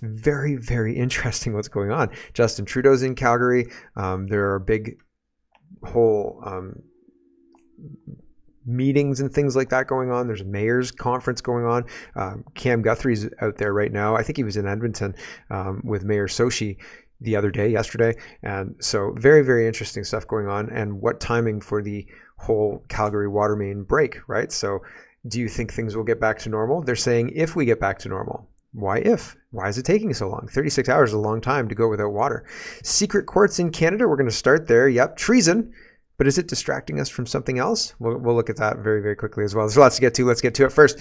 Very, very interesting what's going on. Justin Trudeau's in Calgary. There are big whole meetings and things like that going on. There's a mayor's conference going on. Cam Guthrie's out there right now. I think he was in Edmonton with Mayor Sochi yesterday. And so very, very interesting stuff going on. And what timing for the whole Calgary water main break, right? So do you think things will get back to normal? They're saying if we get back to normal. Why if? Why is it taking so long? 36 hours is a long time to go without water. Secret courts in Canada, we're going to start there. Yep, treason. But is it distracting us from something else? We'll look at that very, very quickly as well. There's lots to get to. Let's get to it first.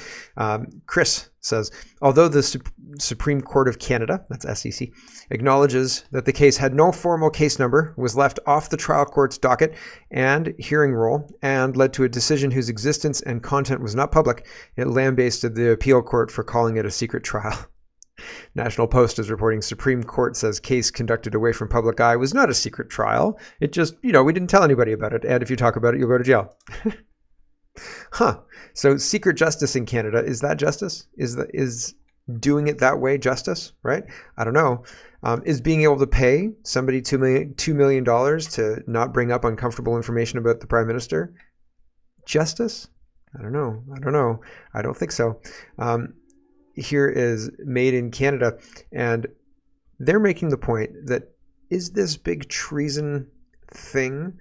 Chris says, although the Supreme Court of Canada, that's SEC, acknowledges that the case had no formal case number, was left off the trial court's docket and hearing roll, and led to a decision whose existence and content was not public, it lambasted the appeal court for calling it a secret trial. National Post is reporting Supreme Court says case conducted away from public eye was not a secret trial. It just, we didn't tell anybody about it. And if you talk about it, you'll go to jail. So secret justice in Canada, is that justice? Is doing it that way justice, right? I don't know. Is being able to pay somebody $2 million to not bring up uncomfortable information about the Prime Minister justice? I don't know. I don't think so. Here is Made in Canada, and they're making the point that is this big treason thing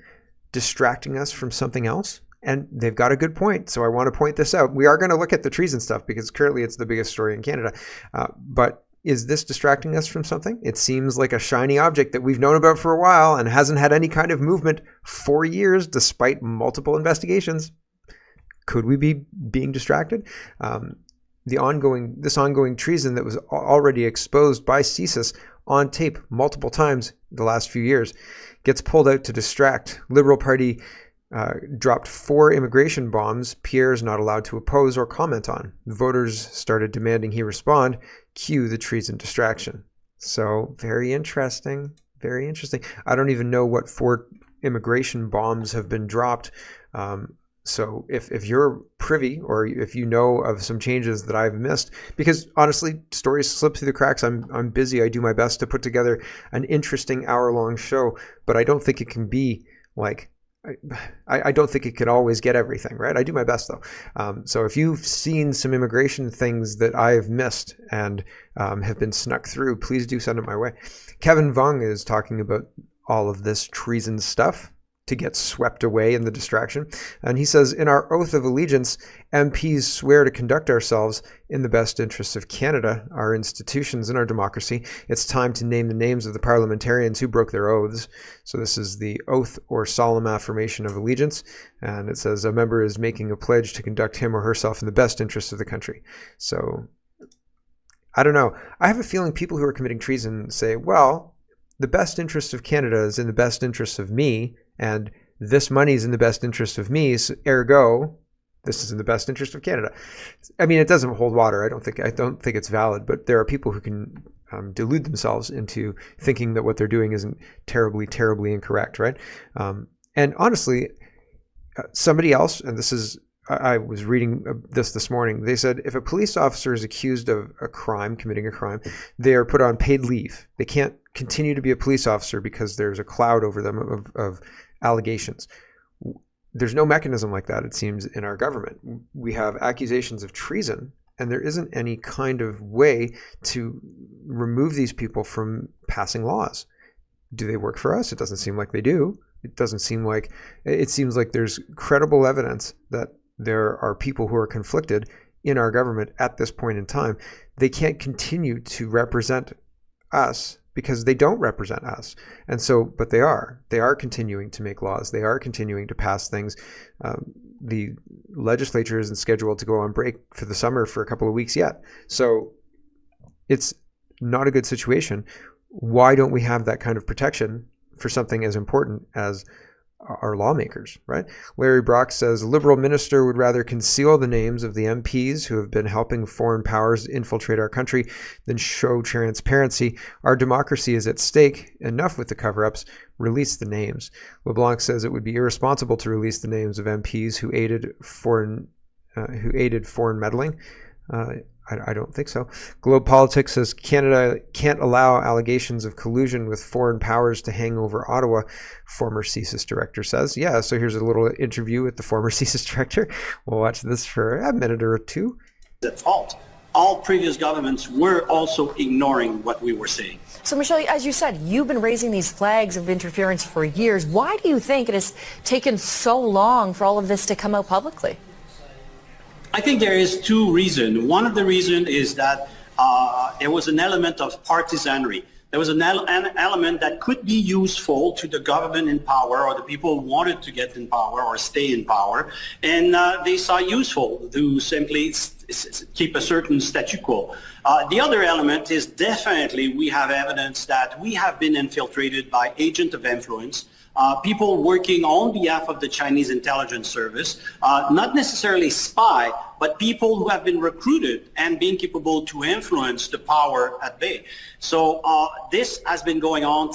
distracting us from something else? And they've got a good point, so I want to point this out. We are going to look at the treason stuff because currently it's the biggest story in Canada. But is this distracting us from something? It seems like a shiny object that we've known about for a while and hasn't had any kind of movement for years despite multiple investigations. Could we be being distracted? This ongoing treason that was already exposed by CSIS on tape multiple times the last few years gets pulled out to distract. Liberal Party dropped 4 immigration bombs Pierre's not allowed to oppose or comment on. Voters started demanding he respond. Cue the treason distraction. So very interesting. Very interesting. I don't even know what 4 immigration bombs have been dropped. So if you're privy or if you know of some changes that I've missed, because honestly, stories slip through the cracks. I'm busy. I do my best to put together an interesting hour-long show, but I don't think it can be like, I don't think it can always get everything, right? I do my best though. So if you've seen some immigration things that I've missed and have been snuck through, please do send it my way. Kevin Vung is talking about all of this treason stuff to get swept away in the distraction. And he says, in our oath of allegiance, MPs swear to conduct ourselves in the best interests of Canada, our institutions, and our democracy. It's time to name the names of the parliamentarians who broke their oaths. So this is the oath or solemn affirmation of allegiance. And it says a member is making a pledge to conduct him or herself in the best interests of the country. So I don't know. I have a feeling people who are committing treason say, well, the best interest of Canada is in the best interest of me, and this money is in the best interest of me, so ergo, this is in the best interest of Canada. I mean, it doesn't hold water. I don't think it's valid, but there are people who can delude themselves into thinking that what they're doing isn't terribly, terribly incorrect, right? And honestly, somebody else, and I was reading this morning, they said if a police officer is accused of committing a crime, they are put on paid leave. They can't continue to be a police officer because there's a cloud over them of allegations. There's no mechanism like that, it seems, in our government. We have accusations of treason, and there isn't any kind of way to remove these people from passing laws. Do they work for us? It doesn't seem like they do. It seems like there's credible evidence that there are people who are conflicted in our government at this point in time. They can't continue to represent us because they don't represent us. And so, but they are continuing to make laws. They are continuing to pass things. The legislature isn't scheduled to go on break for the summer for a couple of weeks yet. So it's not a good situation. Why don't we have that kind of protection for something as important as our lawmakers, right? Larry Brock says a Liberal minister would rather conceal the names of the MPs who have been helping foreign powers infiltrate our country than show transparency. Our democracy is at stake. Enough with the cover-ups. Release the names. LeBlanc says it would be irresponsible to release the names of MPs who aided foreign meddling. I don't think so. Globe Politics says Canada can't allow allegations of collusion with foreign powers to hang over Ottawa, former CSIS director says. Yeah, so here's a little interview with the former CSIS director. We'll watch this for a minute or two. At fault. All previous governments were also ignoring what we were saying. So, Michelle, as you said, you've been raising these flags of interference for years. Why do you think it has taken so long for all of this to come out publicly? I think there is two reasons. One of the reasons is that there was an element of partisanry. There was an element that could be useful to the government in power or the people who wanted to get in power or stay in power. And they saw useful to simply keep a certain statu quo. The other element is definitely we have evidence that we have been infiltrated by agents of influence, people working on behalf of the Chinese intelligence service, not necessarily spy, but people who have been recruited and being capable to influence the power at bay. So this has been going on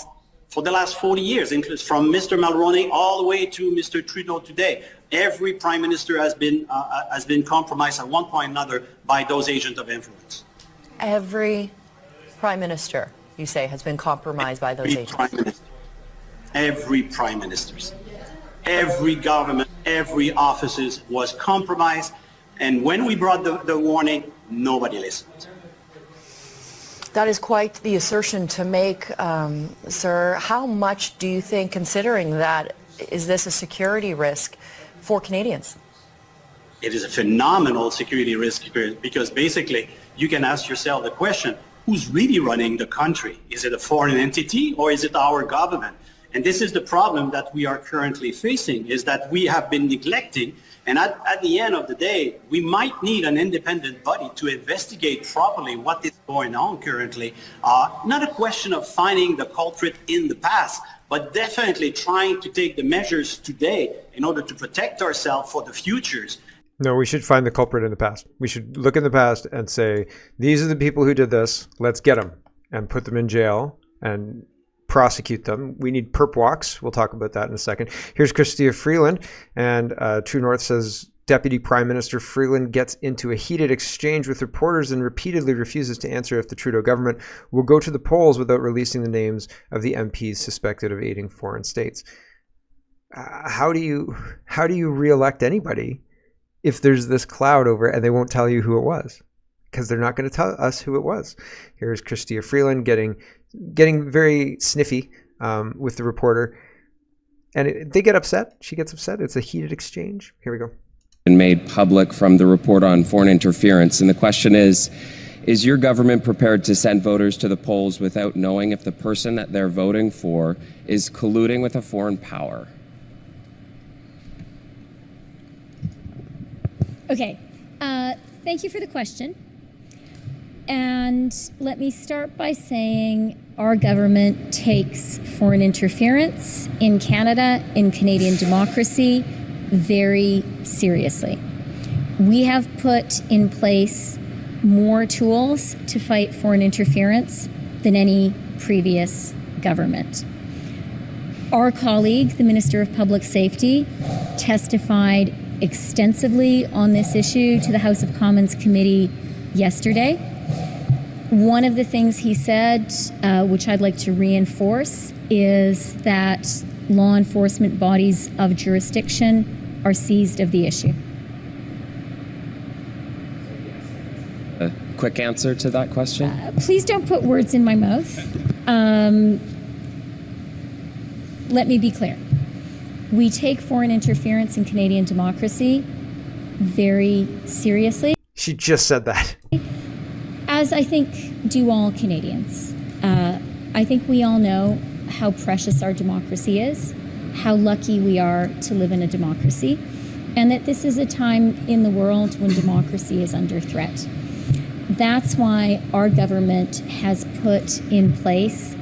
for the last 40 years, from Mr. Mulroney all the way to Mr. Trudeau today. Every prime minister has been compromised at one point or another by those agents of influence. Every prime minister, you say, has been compromised by those agents? Every prime minister, every government, every offices was compromised. And when we brought the warning, nobody listened. That is quite the assertion to make, sir. How much do you think, considering that, is this a security risk for Canadians? It is a phenomenal security risk because basically you can ask yourself the question, who's really running the country? Is it a foreign entity or is it our government? And this is the problem that we are currently facing, is that we have been neglecting. And at the end of the day, we might need an independent body to investigate properly what is going on currently. Not a question of finding the culprit in the past, but definitely trying to take the measures today in order to protect ourselves for the futures. No, we should find the culprit in the past. We should look in the past and say, these are the people who did this. Let's get them and put them in jail and prosecute them. We need perp walks. We'll talk about that in a second. Here's Chrystia Freeland, and True North says Deputy Prime Minister Freeland gets into a heated exchange with reporters and repeatedly refuses to answer if the Trudeau government will go to the polls without releasing the names of the MPs suspected of aiding foreign states. How do you re-elect anybody if there's this cloud over it and they won't tell you who it was? Because they're not going to tell us who it was. Here's Chrystia Freeland getting very sniffy with the reporter, and they get upset. She gets upset. It's a heated exchange. Here we go. And made public from the report on foreign interference. And the question is your government prepared to send voters to the polls without knowing if the person that they're voting for is colluding with a foreign power? Okay. Thank you for the question. And let me start by saying our government takes foreign interference in Canada, in Canadian democracy, very seriously. We have put in place more tools to fight foreign interference than any previous government. Our colleague, the Minister of Public Safety, testified extensively on this issue to the House of Commons Committee yesterday. One of the things he said, which I'd like to reinforce, is that law enforcement bodies of jurisdiction are seized of the issue. A quick answer to that question? Please don't put words in my mouth. Let me be clear. We take foreign interference in Canadian democracy very seriously. She just said that. As I think do all Canadians. I think we all know how precious our democracy is, how lucky we are to live in a democracy, and that this is a time in the world when democracy is under threat. That's why our government has put in place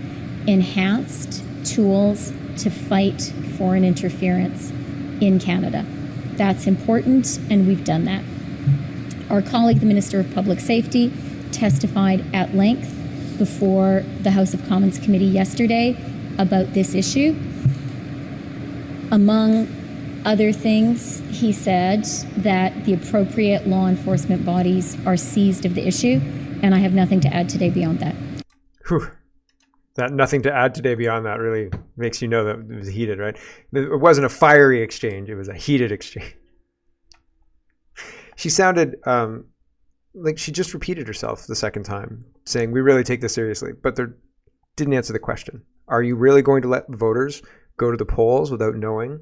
enhanced tools to fight foreign interference in Canada. That's important, and we've done that. Our colleague, the Minister of Public Safety, testified at length before the House of Commons Committee yesterday about this issue. Among other things, he said that the appropriate law enforcement bodies are seized of the issue, and I have nothing to add today beyond that. Whew. That nothing to add today beyond that really makes you know that it was heated, right? It wasn't a fiery exchange. It was a heated exchange. She sounded like she just repeated herself the second time, saying, we really take this seriously, but they didn't answer the question. Are you really going to let voters go to the polls without knowing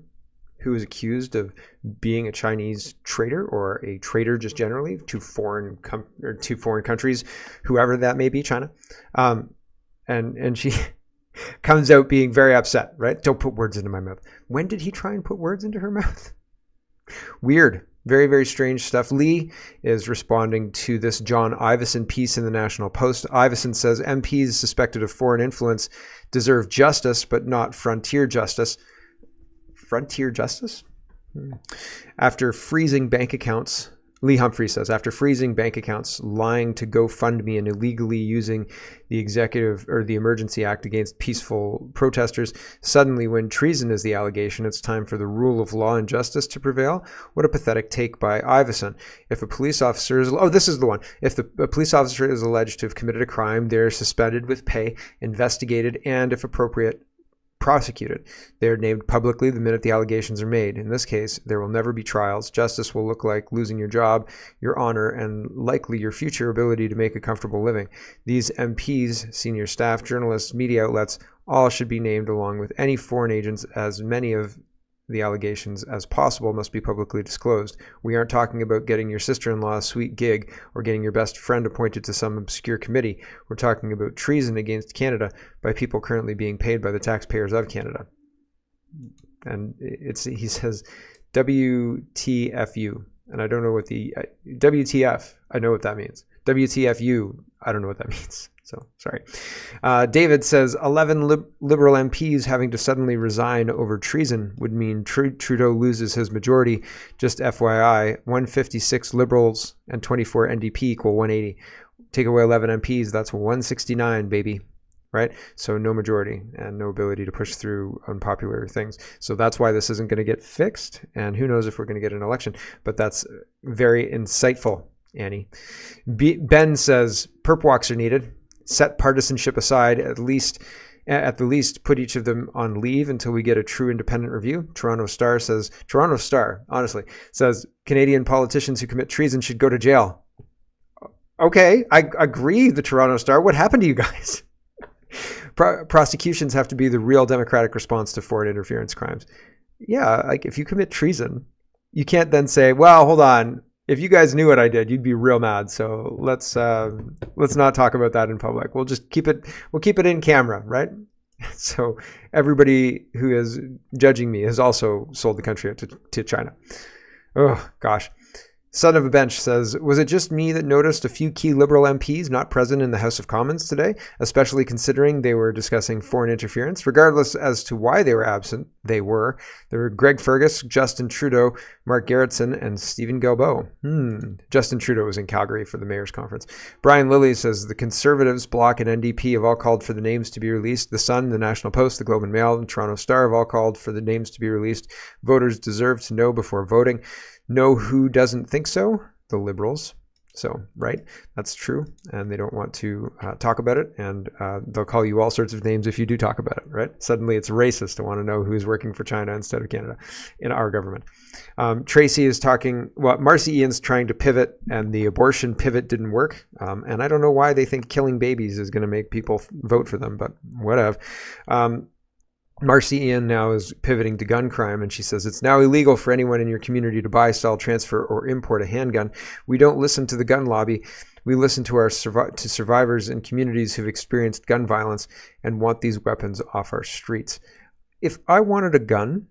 who is accused of being a Chinese traitor or a traitor just generally to foreign countries, whoever that may be, China? And she comes out being very upset, right? Don't put words into my mouth. When did he try and put words into her mouth? Weird. Very, very strange stuff. Lee is responding to this John Ivison piece in the National Post. Ivison says MPs suspected of foreign influence deserve justice, but not frontier justice. Frontier justice? After freezing bank accounts, Lee Humphrey says, after freezing bank accounts, lying to GoFundMe, and illegally using the Executive or the Emergency Act against peaceful protesters, suddenly when treason is the allegation, it's time for the rule of law and justice to prevail. What a pathetic take by Ivison. If a police officer is, this is the one. If a police officer is alleged to have committed a crime, they're suspended with pay, investigated, and if appropriate, prosecuted. They are named publicly the minute the allegations are made. In this case, there will never be trials. Justice will look like losing your job, your honor, and likely your future ability to make a comfortable living. These MPs, senior staff, journalists, media outlets, all should be named along with any foreign agents, as many of the allegations as possible must be publicly disclosed. We aren't talking about getting your sister-in-law a sweet gig or getting your best friend appointed to some obscure committee. We're talking about treason against Canada by people currently being paid by the taxpayers of Canada. And he says WTFU, and I don't know what the WTF, I know what that means. WTFU, I don't know what that means. So, sorry. David says 11 Liberal MPs having to suddenly resign over treason would mean Trudeau loses his majority. Just FYI, 156 Liberals and 24 NDP equal 180. Take away 11 MPs, that's 169, baby. Right? So no majority and no ability to push through unpopular things. So that's why this isn't going to get fixed. And who knows if we're going to get an election. But that's very insightful, Annie. Ben says perp walks are needed. Set partisanship aside, at the least, put each of them on leave until we get a true independent review. Toronto Star, honestly, says Canadian politicians who commit treason should go to jail. Okay, I agree, the Toronto Star. What happened to you guys? Prosecutions have to be the real democratic response to foreign interference crimes. Yeah, like if you commit treason, you can't then say, well, hold on. If you guys knew what I did, you'd be real mad. So let's not talk about that in public. We'll just keep it in camera, right? So everybody who is judging me has also sold the country to China. Oh gosh. Son of a Bench says, was it just me that noticed a few key Liberal MPs not present in the House of Commons today, especially considering they were discussing foreign interference? Regardless as to why they were absent, they were. There were Greg Fergus, Justin Trudeau, Mark Gerritsen, and Stephen Guilbeault. Justin Trudeau was in Calgary for the Mayor's Conference. Brian Lilly says, the Conservatives, Bloc, and NDP have all called for the names to be released. The Sun, the National Post, the Globe and Mail, and Toronto Star have all called for the names to be released. Voters deserve to know before voting. Know who doesn't think so? The Liberals. So, right, that's true. And they don't want to talk about it. And they'll call you all sorts of names if you do talk about it, right? Suddenly it's racist to want to know who's working for China instead of Canada in our government. Tracy is talking, Marcy Ian's trying to pivot, and the abortion pivot didn't work. And I don't know why they think killing babies is going to make people vote for them, but whatever. Marcy Ian now is pivoting to gun crime, and she says it's now illegal for anyone in your community to buy, sell, transfer, or import a handgun. We don't listen to the gun lobby. We listen to survivors in communities who've experienced gun violence and want these weapons off our streets. If I wanted a gun,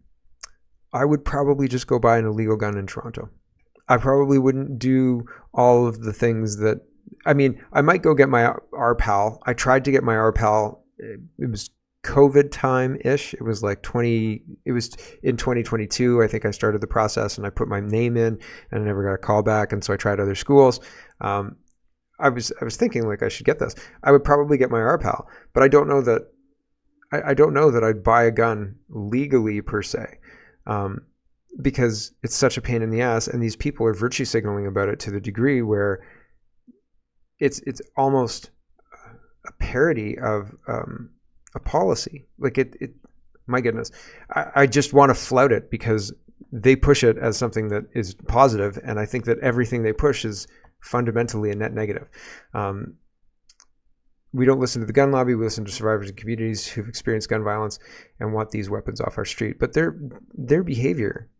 I would probably just go buy an illegal gun in Toronto. I probably wouldn't do all of the things that, I might go get my RPAL. I tried to get my RPAL. It was COVID time-ish. It was in 2022. I think I started the process and I put my name in and I never got a call back. And so I tried other schools. I was thinking I should get this. I would probably get my RPAL, but I don't know that I'd buy a gun legally per se. because it's such a pain in the ass, and these people are virtue signaling about it to the degree where it's almost a parody of a policy. Like it my goodness, I just want to flout it because they push it as something that is positive, and I think that everything they push is fundamentally a net negative. We don't listen to the gun lobby. We listen to survivors and communities who've experienced gun violence and want these weapons off our street. But their behavior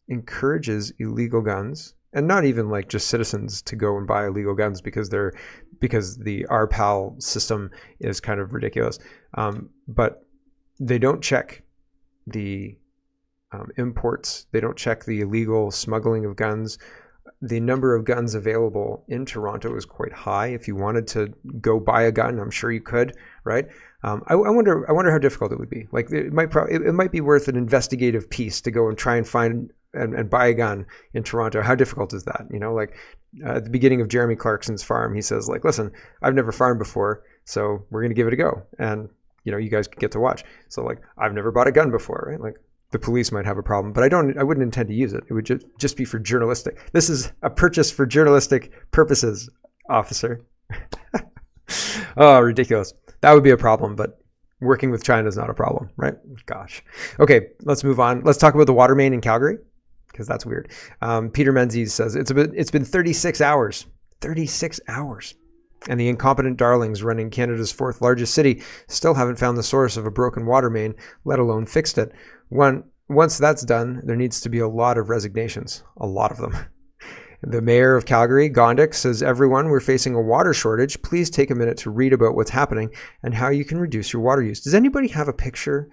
encourages illegal guns, and not even like just citizens to go and buy illegal guns because the RPAL system is kind of ridiculous. But they don't check the imports. They don't check the illegal smuggling of guns. The number of guns available in Toronto is quite high. If you wanted to go buy a gun, I'm sure you could, right? I wonder how difficult it would be. Like it might be worth an investigative piece to go and try and find and buy a gun in Toronto. How difficult is that? You know, like at the beginning of Jeremy Clarkson's farm, he says, like, listen, I've never farmed before, so we're going to give it a go. And, you know, you guys get to watch. So like, I've never bought a gun before, right? Like the police might have a problem, but I wouldn't intend to use it. It would just be for journalistic. This is a purchase for journalistic purposes, officer. Oh, ridiculous. That would be a problem, but working with China is not a problem, right? Gosh. Okay, let's move on. Let's talk about the water main in Calgary, because that's weird. Peter Menzies says, it's been 36 hours. 36 hours. And the incompetent darlings running Canada's fourth largest city still haven't found the source of a broken water main, let alone fixed it. Once that's done, there needs to be a lot of resignations, a lot of them. The mayor of Calgary, Gondik, says, everyone, we're facing a water shortage. Please take a minute to read about what's happening and how you can reduce your water use. Does anybody have a picture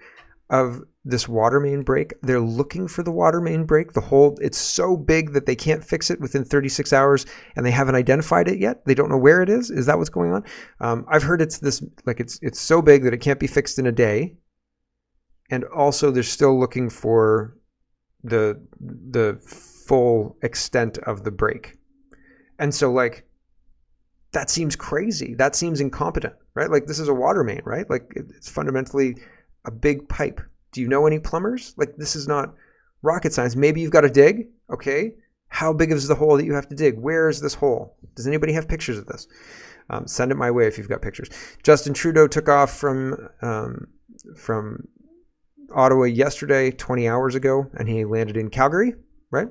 of this water main break? They're looking for the water main break. It's so big that they can't fix it within 36 hours and they haven't identified it yet. They don't know where it is. Is that what's going on? I've heard it's so big that it can't be fixed in a day. And also they're still looking for the full extent of the break. And so like, that seems crazy. That seems incompetent, right? Like this is a water main, right? Like it's fundamentally a big pipe. Do you know any plumbers? Like this is not rocket science. Maybe you've got to dig. Okay. How big is the hole that you have to dig? Where is this hole? Does anybody have pictures of this? Send it my way if you've got pictures. Justin Trudeau took off from Ottawa yesterday, 20 hours ago, and he landed in Calgary, right?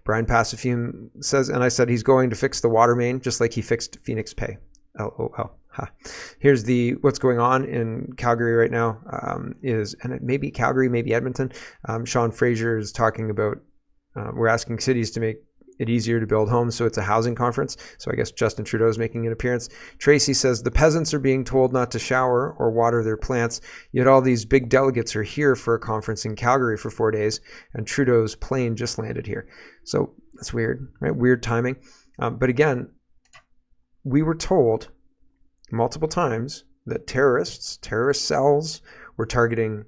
Brian Passafume says, and I said he's going to fix the water main just like he fixed Phoenix Pay. LOL. Ha. Here's what's going on in Calgary right now and it may be Calgary, maybe Edmonton. Sean Fraser is talking about, we're asking cities to make it easier to build homes, so it's a housing conference. So I guess Justin Trudeau is making an appearance. Tracy says the peasants are being told not to shower or water their plants, yet all these big delegates are here for a conference in Calgary for 4 days, and Trudeau's plane just landed here. So that's weird, right? Weird timing. But again, we were told multiple times that terrorist cells were targeting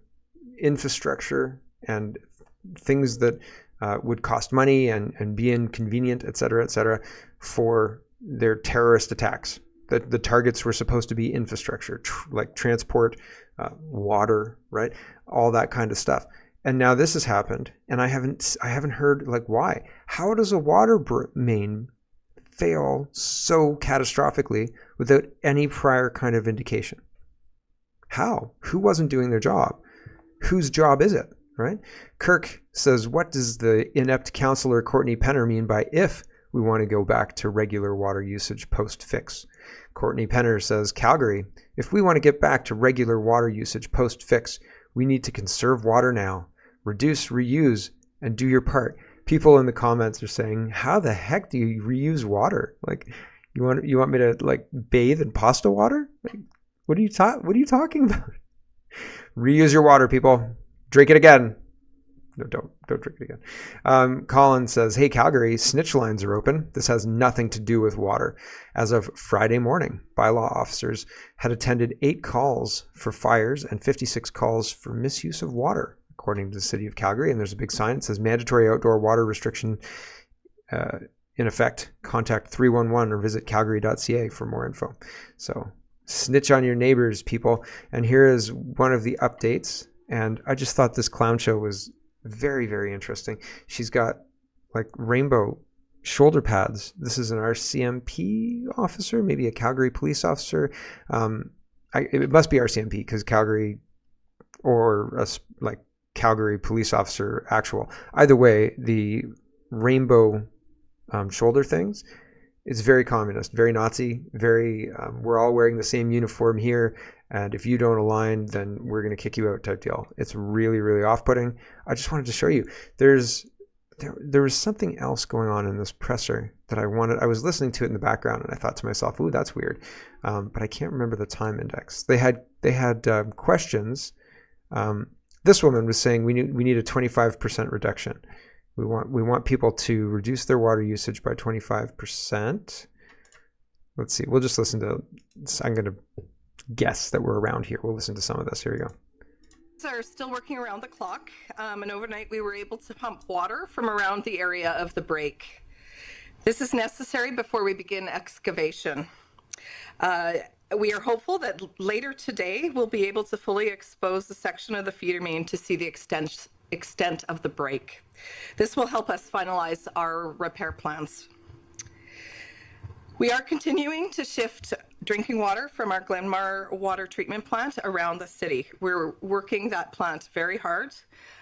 infrastructure and things that would cost money and be inconvenient, et cetera, for their terrorist attacks. That the targets were supposed to be infrastructure, like transport, water, right? All that kind of stuff. And now this has happened, and I haven't heard like why. How does a water main fail so catastrophically without any prior kind of indication? How? Who wasn't doing their job? Whose job is it? Right? Kirk says, what does the inept councillor Courtney Penner mean by if we want to go back to regular water usage post-fix? Courtney Penner says, Calgary, if we want to get back to regular water usage post-fix, we need to conserve water now, reduce, reuse, and do your part. People in the comments are saying, how the heck do you reuse water? Like, you want me to like bathe in pasta water? Like, what are you talking about? Reuse your water, people. Drink it again. No, don't drink it again. Colin says, hey, Calgary, snitch lines are open. This has nothing to do with water. As of Friday morning, bylaw officers had attended 8 calls for fires and 56 calls for misuse of water, according to the city of Calgary. And there's a big sign that says mandatory outdoor water restriction in effect. Contact 311 or visit calgary.ca for more info. So snitch on your neighbors, people. And here is one of the updates. And I just thought this clown show was Very, very interesting. She's got like rainbow shoulder pads. This is an RCMP officer, maybe a Calgary police officer. It must be RCMP because Calgary, or like Calgary police officer actual. Either way, the rainbow shoulder things, it's very communist, very Nazi, very we're all wearing the same uniform here, and if you don't align, then we're going to kick you out type deal. It's really, really off-putting. I just wanted to show you. There was something else going on in this presser that I was listening to it in the background, and I thought to myself, ooh, that's weird. But I can't remember the time index. They had questions. This woman was saying we need a 25% reduction. We want people to reduce their water usage by 25%. Let's see. We'll just listen to. I'm going to guess that we're around here. We'll listen to some of this. Here we go. Are still working around the clock, and overnight we were able to pump water from around the area of the break. This is necessary before we begin excavation. We are hopeful that later today we'll be able to fully expose the section of the feeder main to see the extent of the break. This will help us finalize our repair plans. We are continuing to shift drinking water from our Glenmar water treatment plant around the city. We're working that plant very hard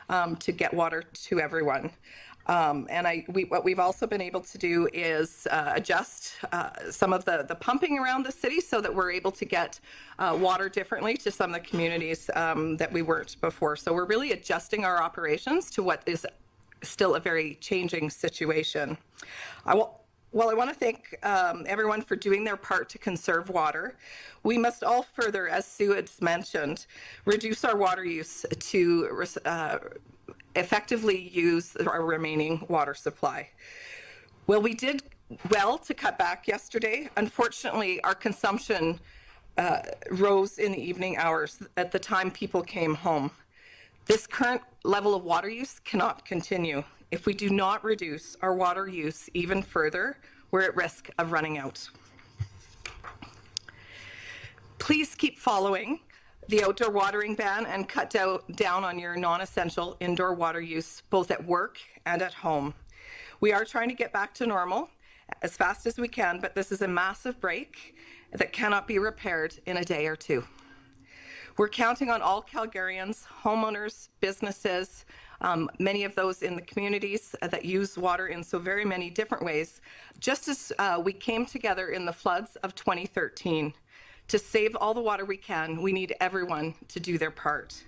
to get water to everyone. What we've also been able to do is adjust some of the pumping around the city so that we're able to get water differently to some of the communities that we weren't before. So we're really adjusting our operations to what is still a very changing situation. Well, I want to thank everyone for doing their part to conserve water. We must all further, as Sue had mentioned, reduce our water use to effectively use our remaining water supply. Well, we did well to cut back yesterday. Unfortunately, our consumption rose in the evening hours at the time people came home. This current level of water use cannot continue. If we do not reduce our water use even further, we're at risk of running out. Please keep following the outdoor watering ban and cut down on your non-essential indoor water use, both at work and at home. We are trying to get back to normal as fast as we can, but this is a massive break that cannot be repaired in a day or two. We're counting on all Calgarians, homeowners, businesses, many of those in the communities that use water in so very many different ways. Just as we came together in the floods of 2013 to save all the water we can, we need everyone to do their part.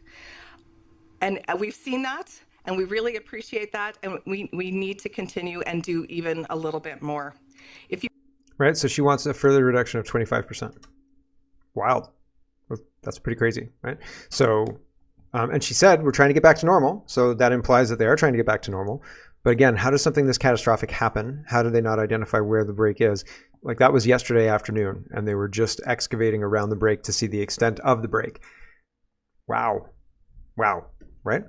And we've seen that, and we really appreciate that, and we need to continue and do even a little bit more. Right, so she wants a further reduction of 25%. Wild. That's pretty crazy, right? So, and she said, we're trying to get back to normal. So that implies that they are trying to get back to normal. But again, how does something this catastrophic happen? How do they not identify where the break is? Like that was yesterday afternoon, and they were just excavating around the break to see the extent of the break. Wow. Wow, right?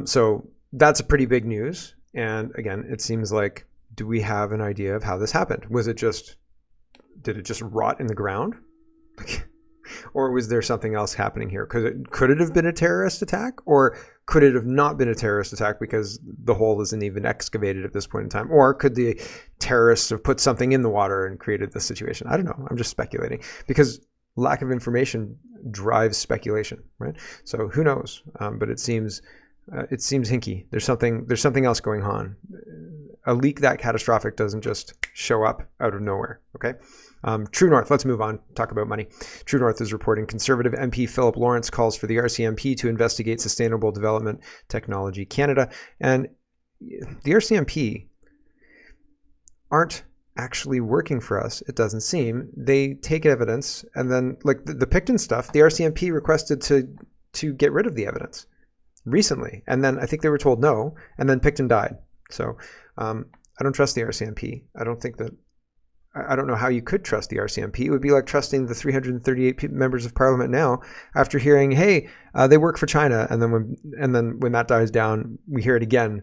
So that's a pretty big news. And again, it seems like, do we have an idea of how this happened? Did it just rot in the ground? Or was there something else happening here? Could it have been a terrorist attack? Or could it have not been a terrorist attack because the hole isn't even excavated at this point in time? Or could the terrorists have put something in the water and created this situation? I don't know. I'm just speculating because lack of information drives speculation, right? So who knows? But it seems hinky. There's something else going on. A leak that catastrophic doesn't just show up out of nowhere, okay? True North, let's move on, talk about money. True North is reporting Conservative MP Philip Lawrence calls for the RCMP to investigate Sustainable Development Technology Canada. And the RCMP aren't actually working for us, it doesn't seem. They take evidence, and then like the Picton stuff, the RCMP requested to get rid of the evidence recently. And then I think they were told no, and then Picton died. So I don't trust the RCMP. I don't know how you could trust the RCMP. It would be like trusting the 338 members of parliament now after hearing, hey, they work for China. And then when that dies down, we hear it again,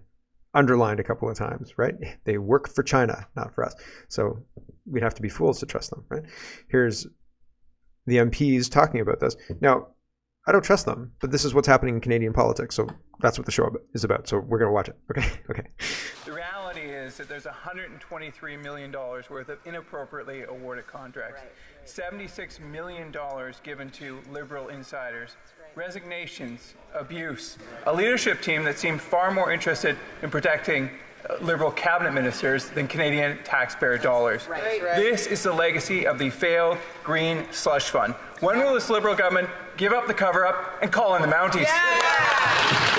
underlined a couple of times, right? They work for China, not for us. So we'd have to be fools to trust them, right? Here's the MPs talking about this. Now, I don't trust them, but this is what's happening in Canadian politics. So that's what the show is about. So we're going to watch it. Okay. Okay. The reality is that there's $123 million worth of inappropriately awarded contracts, $76 million given to Liberal insiders, resignations, abuse, a leadership team that seemed far more interested in protecting Liberal cabinet ministers than Canadian taxpayer dollars. This is the legacy of the failed Green Slush Fund. When will this Liberal government give up the cover-up and call in the Mounties?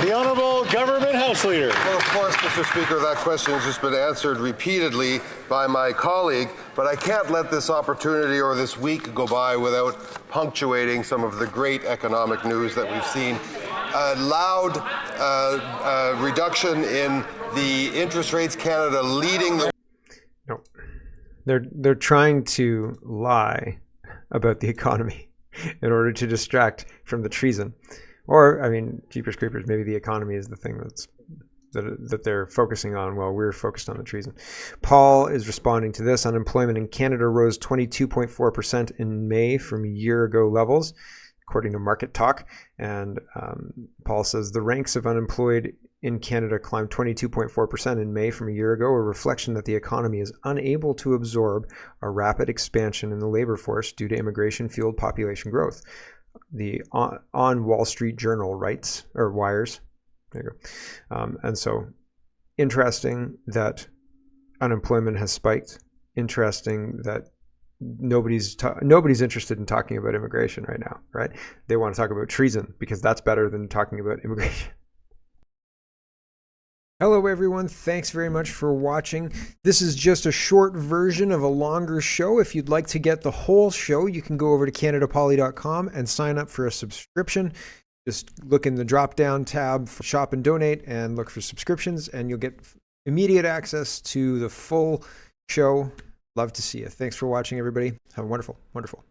The Honourable Government House Leader. Well, of course, Mr. Speaker, that question has just been answered repeatedly by my colleague, but I can't let this opportunity or this week go by without punctuating some of the great economic news that we've seen. A loud reduction in the interest rates, Canada leading the... No, they're trying to lie about the economy in order to distract from the treason. Or, I mean, jeepers creepers, maybe the economy is the thing that they're focusing on while we're focused on the treason. Paul is responding to this. Unemployment in Canada rose 22.4% in May from year-ago levels, according to Market Talk. And Paul says the ranks of unemployed in Canada climbed 22.4% in May from a year ago, a reflection that the economy is unable to absorb a rapid expansion in the labor force due to immigration-fueled population growth. The On Wall Street Journal writes, or wires, there you go. And so, interesting that unemployment has spiked. Interesting that nobody's interested in talking about immigration right now, right? They want to talk about treason because that's better than talking about immigration. Hello everyone, thanks very much for watching. This is just a short version of a longer show. If you'd like to get the whole show, you can go over to CanadaPoly.com and sign up for a subscription. Just look in the drop-down tab for Shop and Donate and look for subscriptions, and you'll get immediate access to the full show. Love to see you. Thanks for watching, everybody. Have a wonderful, wonderful